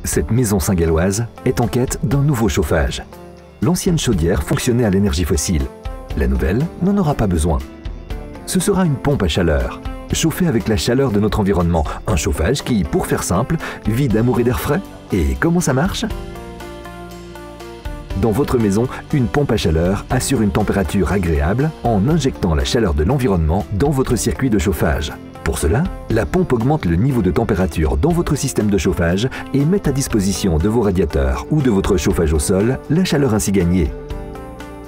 Cette maison saint-galloise est en quête d'un nouveau chauffage. L'ancienne chaudière fonctionnait à l'énergie fossile. La nouvelle n'en aura pas besoin. Ce sera une pompe à chaleur, chauffée avec la chaleur de notre environnement. Un chauffage qui, pour faire simple, vit d'amour et d'air frais. Et comment ça marche? Dans votre maison, une pompe à chaleur assure une température agréable en injectant la chaleur de l'environnement dans votre circuit de chauffage. Pour cela, la pompe augmente le niveau de température dans votre système de chauffage et met à disposition de vos radiateurs ou de votre chauffage au sol la chaleur ainsi gagnée.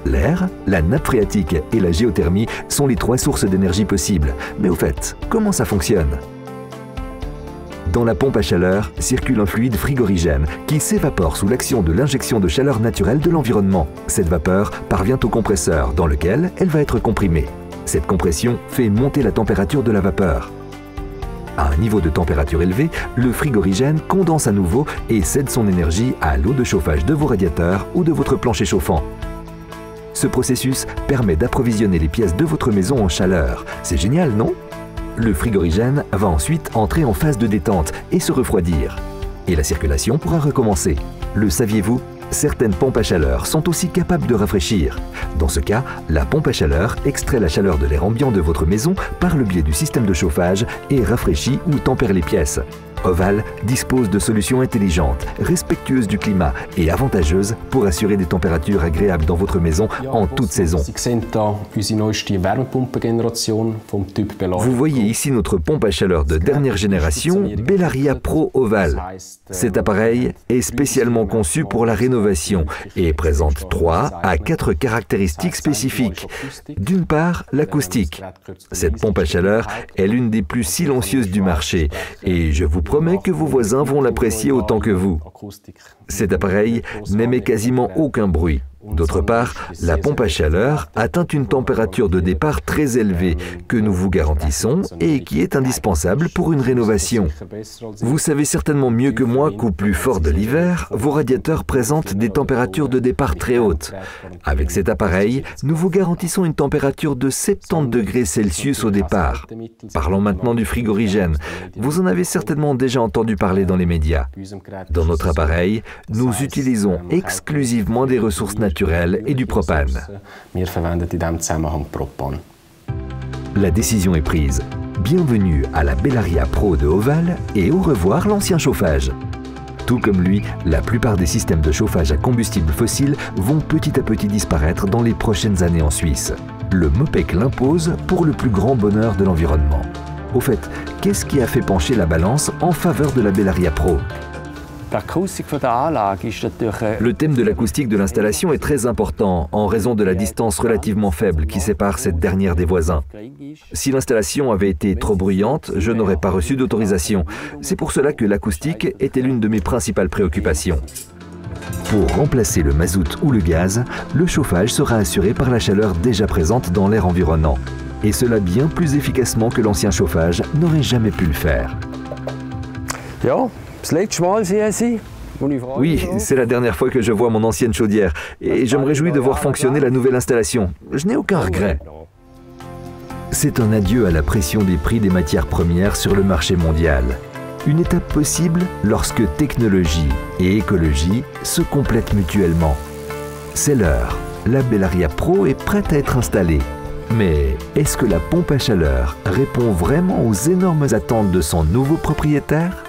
L'air, la nappe phréatique et la géothermie sont les trois sources d'énergie possibles. Mais au fait, comment ça fonctionne? Dans la pompe à chaleur circule un fluide frigorigène qui s'évapore sous l'action de l'injection de chaleur naturelle de l'environnement. Cette vapeur parvient au compresseur dans lequel elle va être comprimée. Cette compression fait monter la température de la vapeur. À un niveau de température élevé, le frigorigène condense à nouveau et cède son énergie à l'eau de chauffage de vos radiateurs ou de votre plancher chauffant. Ce processus permet d'approvisionner les pièces de votre maison en chaleur. C'est génial, non? Le frigorigène va ensuite entrer en phase de détente et se refroidir. Et la circulation pourra recommencer. Le saviez-vous? Certaines pompes à chaleur sont aussi capables de rafraîchir. Dans ce cas, la pompe à chaleur extrait la chaleur de l'air ambiant de votre maison par le biais du système de chauffage et rafraîchit ou tempère les pièces. Oval dispose de solutions intelligentes, respectueuses du climat et avantageuses pour assurer des températures agréables dans votre maison en toute saison. Vous voyez ici notre pompe à chaleur de dernière génération, Bellaria Pro Oval. Cet appareil est spécialement conçu pour la rénovation et présente 3 à 4 caractéristiques spécifiques. D'une part, l'acoustique. Cette pompe à chaleur est l'une des plus silencieuses du marché et je vous promets que vos voisins vont l'apprécier autant que vous. Cet appareil n'émet quasiment aucun bruit. D'autre part, la pompe à chaleur atteint une température de départ très élevée que nous vous garantissons et qui est indispensable pour une rénovation. Vous savez certainement mieux que moi qu'au plus fort de l'hiver, vos radiateurs présentent des températures de départ très hautes. Avec cet appareil, nous vous garantissons une température de 70 degrés Celsius au départ. Parlons maintenant du frigorigène. Vous en avez certainement déjà entendu parler dans les médias. Dans notre appareil, nous utilisons exclusivement des ressources naturelles et du propane. La décision est prise. Bienvenue à la Bellaria Pro de Oval et au revoir l'ancien chauffage. Tout comme lui, la plupart des systèmes de chauffage à combustible fossile vont petit à petit disparaître dans les prochaines années en Suisse. Le MOPEC l'impose pour le plus grand bonheur de l'environnement. Au fait, qu'est-ce qui a fait pencher la balance en faveur de la Bellaria Pro? Le thème de l'acoustique de l'installation est très important en raison de la distance relativement faible qui sépare cette dernière des voisins. Si l'installation avait été trop bruyante, je n'aurais pas reçu d'autorisation. C'est pour cela que l'acoustique était l'une de mes principales préoccupations. Pour remplacer le mazout ou le gaz, le chauffage sera assuré par la chaleur déjà présente dans l'air environnant. Et cela bien plus efficacement que l'ancien chauffage n'aurait jamais pu le faire. Oui, c'est la dernière fois que je vois mon ancienne chaudière et je me réjouis de voir fonctionner la nouvelle installation. Je n'ai aucun regret. C'est un adieu à la pression des prix des matières premières sur le marché mondial. Une étape possible lorsque technologie et écologie se complètent mutuellement. C'est l'heure. La Bellaria Pro est prête à être installée. Mais est-ce que la pompe à chaleur répond vraiment aux énormes attentes de son nouveau propriétaire ?